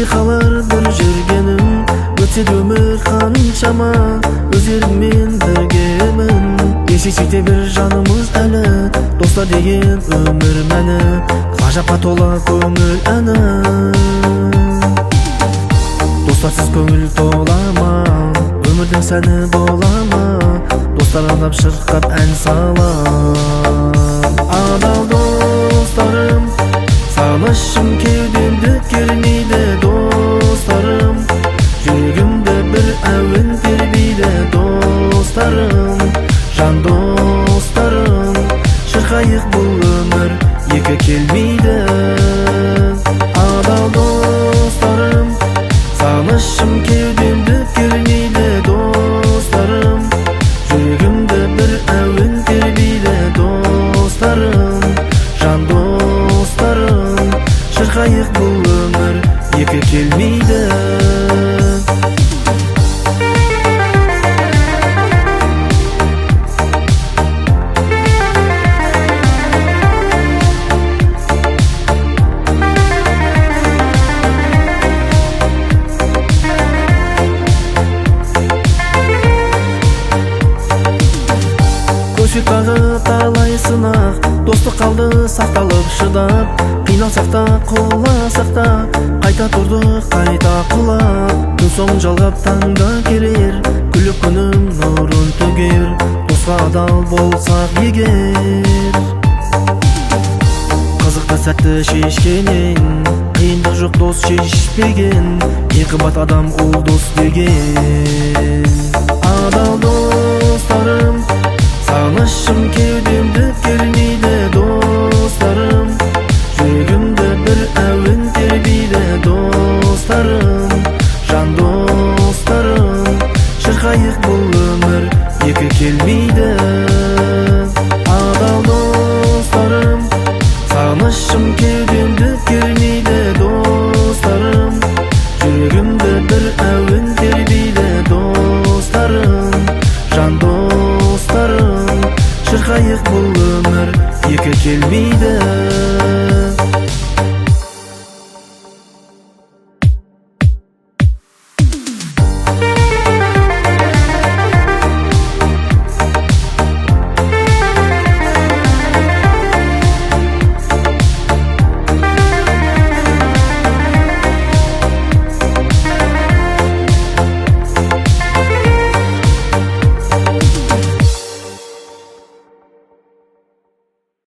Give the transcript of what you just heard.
Eski kalır bir жүргенім, өтсе де өмір қаншама, өзгеріммен біргемін. Есейсек те бір жанымыз әлі, достар деген өмір мәні, ғажапқа тола көңіл әні. Достарсыз көңіл тола ма, өмірдің сәні бола ма, достар арнап шырқап ән салам. Адал достарым, сағынышым кеудемді кернейді. Достарым, жүрегімді бір әуен тербейді. Достарым, жан достарым, шырқайық бұл өмір екі келмейді. Адал достарым, сағынышым кеудемді кернейді. Достарым, жүрегімді бір әуен тербейді. Достарым, жан достарым, шырқайық бұл өмір екі келмейді. Көшіп тағы талай сынақ, достық қалды сақталып шыдап. Қиналсақ та құласақ та, қайта тұрдық қайта құлап. Күн соң жалғап таңда келер, күліп күнім нұрын төгер. Досқа адал болсақ егер, қызықты сәтті шешкенен, қиындық жоқ дос шешпеген. Ең қымбат адам ол дос деген. Адал достарым, сағынышым кеудемді кернейді. Достарым, жүрегімді бір әуен тербейді. Достарым, жан достарым, шырқайық бұл өмір екі келмейді.